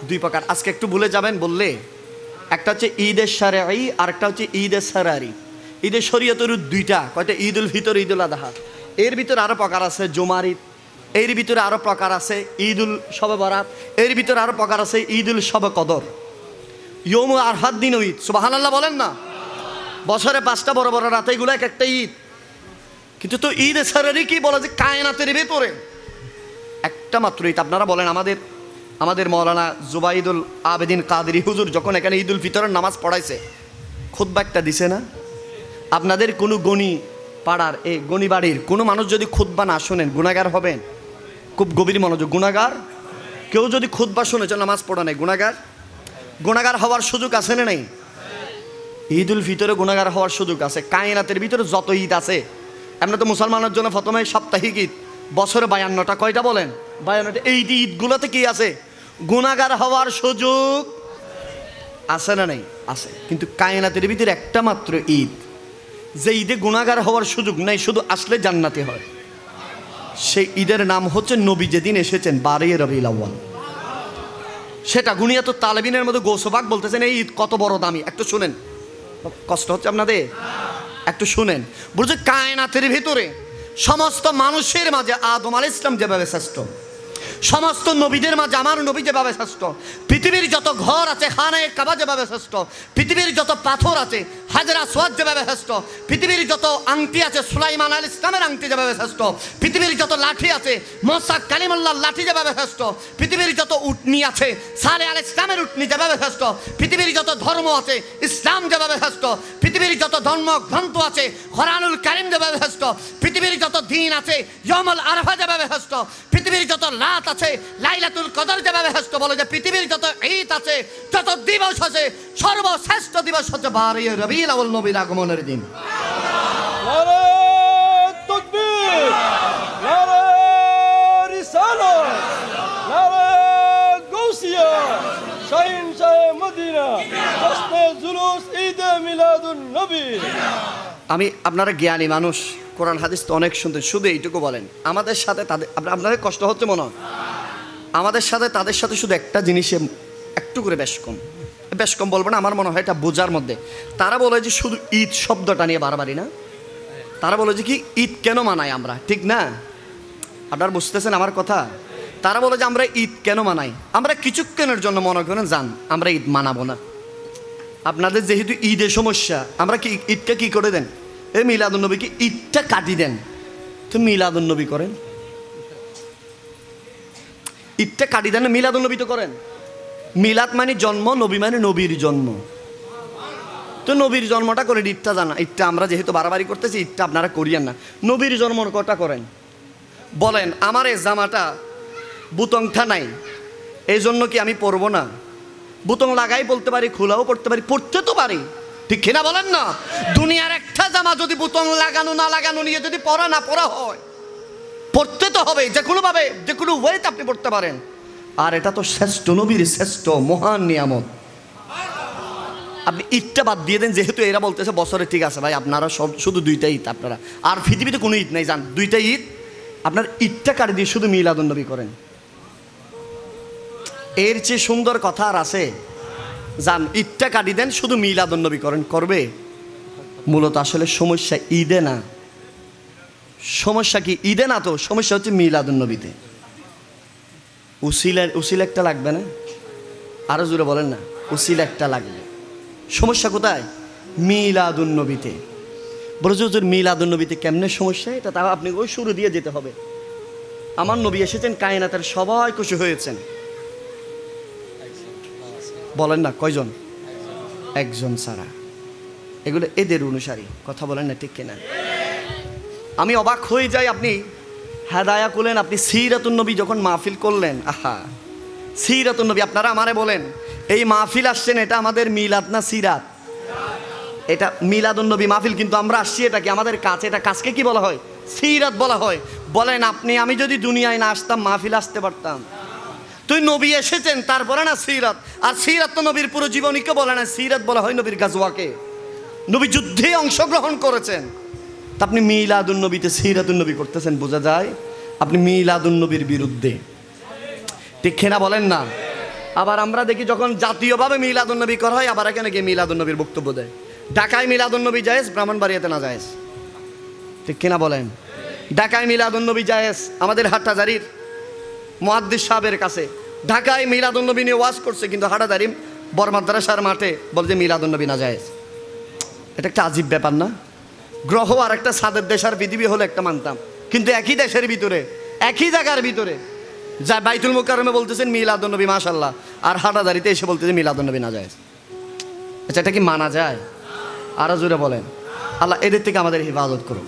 দুই প্রকার। আজকে একটু ভুলে যাবেন বললে, একটা হচ্ছে ঈদের শারঈ আর একটা হচ্ছে ঈদের সারারি। ঈদের শরীয়তের দুইটা, কয়টা? ঈদুল ফিতর, ঈদুল আযহা। এর ভিতরে আরো প্রকার আছে জুমার ঈদ, এর ভিতরে আরো প্রকার আছে ঈদুল শবে বরাত, এর ভিতরে আরো প্রকার আছে ঈদুল শবে কদর, ইয়ৌম আরফার দিন ঈদ। সুবহানাল্লাহ বলেন না? বছরে 5টা বড় বড় রাত, এগুলো এক একটা ঈদ। কিন্তু তো ঈদের সারারি কি বলে যে কায়নাতের ভিতরে একটা মাত্র ঈদ। আপনারা বলেন, আমাদের মৌলানা জুবাইদুল আবেদিন কাদেরী হুজুর যখন এখানে ঈদুল ফিতরের নামাজ পড়াইছে, খুতবা একটা দিছে না? আপনাদের কোনো গণি পাড়ার, এই গণি বাড়ির কোনো মানুষ যদি খুতবা না শোনেন গুনাহগার হবেন। খুব গভীর মনোযোগ। গুনাহগার কেউ যদি খুতবা শুনে নামাজ পড়া নেই, গুনাহগার হওয়ার সুযোগ আছে না নেই? ঈদুল ফিতরে গুনাহগার হওয়ার সুযোগ আছে। কায়নাতের ভিতরে যত ঈদ আছে, আমরা তো মুসলমানের জন্য প্রথমে সাপ্তাহিক ঈদ, বছরে 52টা, কয়টা বলেন? 52টা। এই ঈদগুলোতে কি আছে? গুনাহগার হওয়ার সুযোগ আছে না নেই? আছে। কিন্তু কায়নাতের ভিতরে একটা মাত্র ঈদ, যে ঈদে গুনাহগার হওয়ার সুযোগ নাই, শুধু আসলে জান্নাতে হয়। সেই ঈদের নাম হচ্ছে নবী যেদিন এসেছেন 12 রবিউল আউয়াল। সেটা গুনিয়া তো তালেবিনের মধ্যে গৌসবাক বলতেছেন এই ঈদ কত বড় দামি। একটু শুনেন, কষ্ট হচ্ছে আপনাদের? একটু শুনেন। বুঝছে কায়নাতের ভিতরে সমস্ত মানুষের মাঝে আদম আলাইহিস সালাম যেভাবে শ্রেষ্ঠ, সমস্ত নবীদের মাঝে আমার নবী যেভাবে শ্রেষ্ঠ, পৃথিবীর যত ঘর আছে খানায়ে কাবা যেভাবে শ্রেষ্ঠ, পৃথিবীর যত পাথর আছে হাজরা আসওয়াদ যেভাবে শ্রেষ্ঠ, পৃথিবীর যত আংটি আছে সুলাইমান আলাইহিস সালামের আংটি যেভাবে শ্রেষ্ঠ, পৃথিবীর যত লাঠি আছে মুসা কালিমুল্লাহর লাঠি যেভাবে শ্রেষ্ঠ, পৃথিবীর যত উটনি আছে সালেহ আলাইহিস সালামের উটনি যেভাবে শ্রেষ্ঠ, পৃথিবীর যত ধর্ম আছে ইসলাম যেভাবে শ্রেষ্ঠ, পৃথিবীর যত ধর্ম গ্রন্থ আছে কোরআনুল কারীম যেভাবে শ্রেষ্ঠ, পৃথিবীর যত দিন আছে ইয়াউমুল আরাফা যেভাবে শ্রেষ্ঠ, পৃথিবীর যত রাত আছে লাইলাতুল কদর যেভাবে শ্রেষ্ঠ, বলে যে পৃথিবীর যত ঈদ আছে, যত দিবস আছে, সর্বশ্রেষ্ঠ দিবস হচ্ছে 12 রবিউল আউয়াল, নবীর আগমনের দিন। নারে তাকবীর, নারে রিসালাত, নারে গাউসিয়া, শাহিন শাহে মদিনা, জশ্নে জুলুস ঈদে মিলাদুন নবী। আমি, আপনারা জ্ঞানী মানুষ, কোরআন হাদিস তো অনেক শুনতেন, শুধু এইটুকু বলেন, আমাদের সাথে তাদের, আপনাদের কষ্ট হচ্ছে মনে হয়? আমাদের সাথে তাদের সাথে শুধু একটা জিনিসে একটু করে বেশ কম বলবো না, আমার মনে হয় এটা বোঝার মধ্যে। তারা বলে যে শুধু ঈদ শব্দটা নিয়ে বাড়াবাড়ি না, তারা বলে যে কি ঈদ কেন মানাই আমরা, ঠিক না? আপনারা বুঝতেছেন আমার কথা? তারা বলে যে আমরা ঈদ কেন মানাই, আমরা কিছুক্ষণের জন্য মনে করেন যান আমরা ঈদ মানাবো না। আপনাদের যেহেতু ঈদের সমস্যা, আমরা কি ঈদটা কি করে দেন? এই মিলাদুন্নবীকে ঈদটা কাটি দেন, তো মিলাদুন্নবী করেন, ঈদটা কাটি দেন না, মিলাদুন্নবী তো করেন। মিলাদ মানে জন্ম, নবী মানে নবীর জন্ম, তো নবীর জন্মটা করে ঈদটা জানা। ঈদটা আমরা যেহেতু বাড়াবাড়ি করতেছি, ঈদটা আপনারা করিয়েন না, নবীর জন্ম কটা করেন। বলেন আমার এই জামাটা বুতংটা নাই, এই জন্য কি আমি পরবো না? বুতং লাগাই বলতে পারি, খোলাও পড়তে পারি, পড়তে তো পারি, ঠিক কিনা বলেন না? দুনিয়ার একটা জামা যদি বুতং লাগানো না লাগানো নিয়ে যদি পরা না পরা হয়, পড়তে তো হবে, যে কোনো ভাবে যে কোনো ওয়েতে আপনি পড়তে পারেন। আর এটা তো শ্রেষ্ঠ নবীর শ্রেষ্ঠ মহান নিয়ামত। আপনি ঈদটা বাদ দিয়ে দেন, যেহেতু এরা বলতেছে বছরে, ঠিক আছে ভাই আপনারা সব শুধু 2টা ঈদ, আপনারা আর পৃথিবীতে কোনো ঈদ নাই, জান 2টা ঈদ, আপনার ঈদটা কাটি দিয়ে শুধু মিলাদুন্নবী করেন। এর চেয়ে সুন্দর কথা আর আছে? যান ঈদটা কাটি দেন, শুধু মিলাদুন্নবী করেন, করবে? মূলত আসলে সমস্যা ঈদে না। সমস্যা কি ঈদে না, তো সমস্যা হচ্ছে মিলাদুন্নবীতে। উসিলা একটা লাগবে না? আরো জোরে বলেন না, উসিলা একটা লাগবে। সমস্যা কোথায়? মিলাদুন্নবীতে। বলেছে হুজুর মিলাদুন্নবীতে কেমনে সমস্যা? এটা তাও আপনি ওই শুরু দিয়ে যেতে হবে। আমার নবী এসেছেন, কায়নাতের সবাই খুশি হয়েছেন। বলেন না কয়জন? একজন ছাড়া। এগুলো এদের অনুসারী, কথা বলেন না, ঠিক কিনা? আমি অবাক হয়ে যাই, আপনি হেদায়া করলেন, আপনি সিরাতুন নবী যখন মাহফিল করলেন, আহা সিরাতুন নবী, আপনারা আমারে বলেন এই মাহফিল আসছেন, এটা আমাদের মিলাদ না সিরাত? এটা মিলাদুন নবী মাহফিল, কিন্তু আমরা আসছি এটা কি আমাদের কাছে, এটা কাজকে কি বলা হয়? সিরাত বলা হয়। বলেন আপনি, আমি যদি দুনিয়ায় না আসতাম মাহফিল আসতে পারতাম? তুই নবী এসেছেন তারপরে না সিরাত। আর সিরাত তো নবীর পুরো জীবনীকে বলে না, সিরাত বলা হয় নবীর গাজওয়াকে, নবী যুদ্ধে অংশগ্রহণ করেছেন। তা আপনি মিলাদুন্নবীতে সিরাতুন্নবী করতেছেন, বোঝা যায় আপনি মিলাদুন্নবীর বিরুদ্ধে, ঠিক না বলেন না? আবার আমরা দেখি যখন জাতীয়ভাবে মিলাদুন্নবী করা হয়, আবার এখানে গিয়ে মিলাদুন্নবীর বক্তব্য দেয়। ঢাকায় মিলাদুন্নবী জায়েজ, ব্রাহ্মণবাড়িয়াতে না জায়েজ। ঠিক কিনা বলেন? ঢাকায় মিলাদুন্নবী জায়েজ, আমাদের হাটহাজারীর মুহাদ্দিস সাহেবের কাছে ঢাকায় মিলাদুন্নবী নিয়ে ওয়াজ করছে, কিন্তু হাটহাজারী বড় মাদ্রাসার মাঠে বলছে মিলাদুন্নবী না জায়েজ। এটা একটা আজীব ব্যাপার না? গ্রহ আর একটা সাদের দেশ আর পৃথিবী হলো একটা মানতাম, কিন্তু একই দেশের ভিতরে, একই জায়গার ভিতরে যা বাইতুল মুকাররমে বলতেছেন মিলাদুন্নবী মাশাআল্লাহ, আর হাটহাজারীতে এসে বলতেছে মিলাদুন্নবী না জায়েজ। আচ্ছা, এটা কি মানা যায়? আরো জোরে বলেন। আল্লাহ এদের থেকে আমাদের হেফাজত করুন।